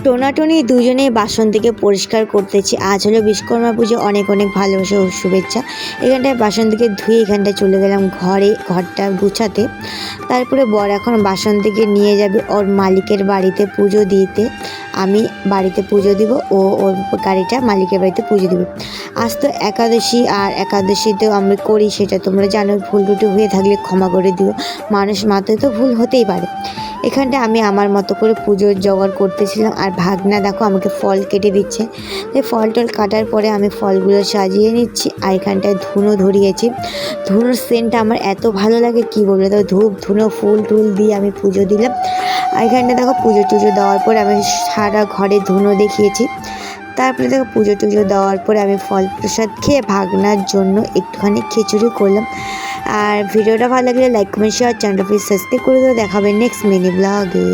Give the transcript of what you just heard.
টোনাটুনি দুজনেই বাসন থেকে পরিষ্কার করতেছি। আজ হলো বিশ্বকর্মা পুজো, অনেক অনেক ভালোবাসা ও শুভেচ্ছা। এখানটায় বাসন থেকে ধুয়ে এখানটায় চলে গেলাম ঘরটা গুছাতে। তারপরে বর এখন বাসন থেকে নিয়ে যাবে ওর মালিকের বাড়িতে পুজো দিতে। আমি বাড়িতে পুজো দিব, ও ওর গাড়িটা মালিকের বাড়িতে পুজো দিবে। আজ তো একাদশী, আর একাদশীতেও আমরা করি, সেটা তোমরা জানো। ভুল টুটি হয়ে থাকলে ক্ষমা করে দিও, মানুষ মাত্রই তো ভুল হতেই পারে। এখানটা আমি আমার মতো করে পুজোর জোগাড় করতেছিলাম, আর ভাগনা দেখো আমাকে ফল কেটে দিচ্ছে। এই ফল টল কাটার পরে আমি ফলগুলো সাজিয়ে নিচ্ছি। আর এখানটায় ধুনো ধরিয়েছি। ধুনোর সেন্টটা আমার এত ভালো লাগে কি বলবো। তো ধূপ ধুনো ফুল টুল দিয়ে আমি পুজো দিলাম। আর এখানটা দেখো পুজো টুজো দেওয়ার পরে আমি সারা ঘরে ধুনো দেখিয়েছি। তারপরে দেখো পুজো টুজো দেওয়ার পরে আমি ফল প্রসাদ খেয়ে ভাগনার জন্য একটুখানি খিচুড়ি করলাম। আর ভিডিওটা ভালো লাগলে লাইক কমেন্ট শেয়ার, চ্যানেলটা প্লিজ সাবস্ক্রাইব করে দেবো। দেখাবে নেক্সট মিনি ব্লগে।